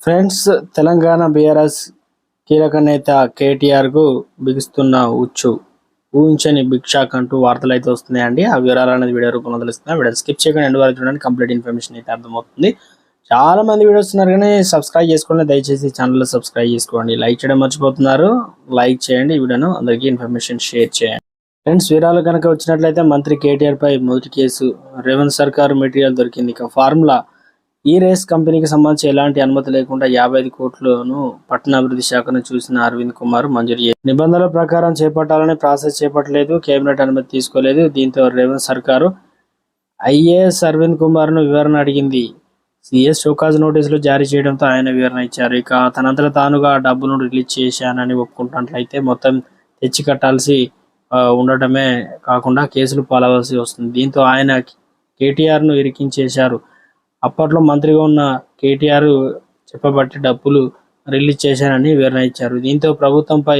Friends, Telangana BRS కీలక నేత కేటీఆర్కు బిగుస్తున్న ఉచ్చు. ఊహించని బిగ్ షాక్ అంటూ వార్తలు అయితే వస్తున్నాయండి. ఆ వివరాలు అనేది వీడియో రూపంలో తెలుస్తున్నాయి. వీడియో స్కిప్ చేయకుండా ఎండ్ వరకు చూడండి. కంప్లీట్ ఇన్ఫర్మేషన్ అయితే అర్థమవుతుంది. చాలా మంది వీడియోస్ వస్తున్నారు కానీ సబ్స్క్రైబ్ చేసుకోండి. దయచేసి ఛానల్ సబ్స్క్రైబ్ చేసుకోండి. లైక్ చేయడం మర్చిపోతున్నారు. లైక్ చేయండి. ఈ వీడియోను అందరికీ ఇన్ఫర్మేషన్ షేర్ చేయండి. ఫ్రెండ్స్, వివరాలు కనుక వచ్చినట్లయితే మంత్రి కేటీఆర్ పై మొదటి కేసు. రేవంత్ సర్కార్ మెటీరియల్ దొరికింది. ఇక ఫార్ములా ఈ రేస్ కంపెనీకి సంబంధించి ఎలాంటి అనుమతి లేకుండా 55 కోట్లను పట్టణాభివృద్ధి శాఖను చూసిన అరవింద్ కుమార్ మంజూరు చేశారు. నిబంధనల ప్రకారం చేపట్టాలని ప్రాసెస్ చేపట్టలేదు, కేబినెట్ అనుమతి తీసుకోలేదు. దీంతో రేవంత్ సర్కారు ఐఏఎస్ అరవింద్ కుమార్ ను వివరణ అడిగింది. సిఎస్ షోకాజ్ నోటీసులు జారీ చేయడంతో ఆయన వివరణ ఇచ్చారు. ఇక తనంతట తానుగా డబ్బును రిలీజ్ చేశానని ఒప్పుకుంటున్నట్లయితే మొత్తం తెచ్చి కట్టాల్సి ఉండటమే కాకుండా కేసులు పాలవలసి వస్తుంది. దీంతో ఆయన కేటీఆర్ ను ఇరికించేశారు. అప్పట్లో మంత్రిగా ఉన్న కేటీఆర్ చెప్పబట్టి డబ్బులు రిలీజ్ చేశానని వివరణ ఇచ్చారు. దీంతో ప్రభుత్వంపై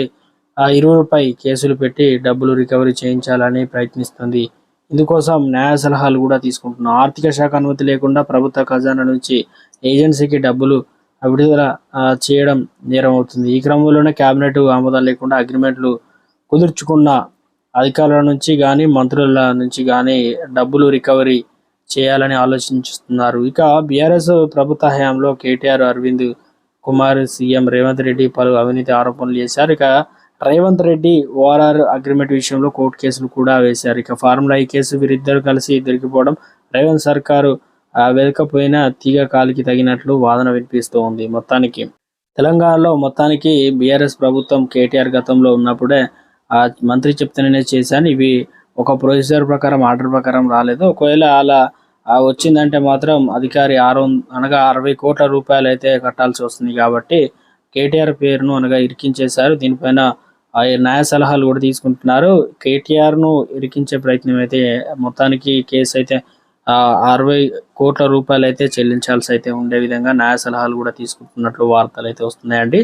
ఇరువురిపై కేసులు పెట్టి డబ్బులు రికవరీ చేయించాలని ప్రయత్నిస్తుంది. ఇందుకోసం న్యాయ సలహాలు కూడా తీసుకుంటున్నాం. ఆర్థిక శాఖ అనుమతి లేకుండా ప్రభుత్వ ఖజానా నుంచి ఏజెన్సీకి డబ్బులు విడుదల చేయడం నేరం అవుతుంది. ఈ క్రమంలోనే కేబినెట్ ఆమోదం లేకుండా అగ్రిమెంట్లు కుదుర్చుకున్న అధికారుల నుంచి కానీ మంత్రుల నుంచి కానీ డబ్బులు రికవరీ చేయాలని ఆలోచిస్తున్నారు. ఇక బీఆర్ఎస్ ప్రభుత్వ హయాంలో కేటీఆర్, అరవింద్ కుమార్, సీఎం రేవంత్ రెడ్డి పలు అవినీతి ఆరోపణలు చేశారు. ఇక రేవంత్ రెడ్డి ఓఆర్ఆర్ అగ్రిమెంట్ విషయంలో కోర్టు కేసులు కూడా వేశారు. ఇక ఫార్ములా ఈ కేసు వీరిద్దరు కలిసి దొరికిపోవడం రేవంత్ సర్కారు వెతకపోయిన తీగ కాలికి తగినట్లు వాదన వినిపిస్తూ ఉంది. మొత్తానికి తెలంగాణలో బీఆర్ఎస్ ప్రభుత్వం కేటీఆర్ గతంలో ఉన్నప్పుడే మంత్రి చెప్తేనే చేశాను, ఇవి ఒక ప్రొసీజర్ ప్రకారం ఆర్డర్ ప్రకారం రాలేదు. ఒకవేళ అలా వచ్చిందంటే మాత్రం అధికారి 60 కోట్ల రూపాయలు అయితే కట్టాల్సి వస్తుంది. కాబట్టి కేటీఆర్ పేరును ఇరికించేశారు. దీనిపైన న్యాయ సలహాలు కూడా తీసుకుంటున్నారు. కేటీఆర్ను ఇరికించే ప్రయత్నం అయితే మొత్తానికి కేసు అయితే 60 కోట్ల రూపాయలు అయితే చెల్లించాల్సి అయితే ఉండే విధంగా న్యాయ సలహాలు కూడా తీసుకుంటున్నట్లు వార్తలు అయితే వస్తున్నాయండి.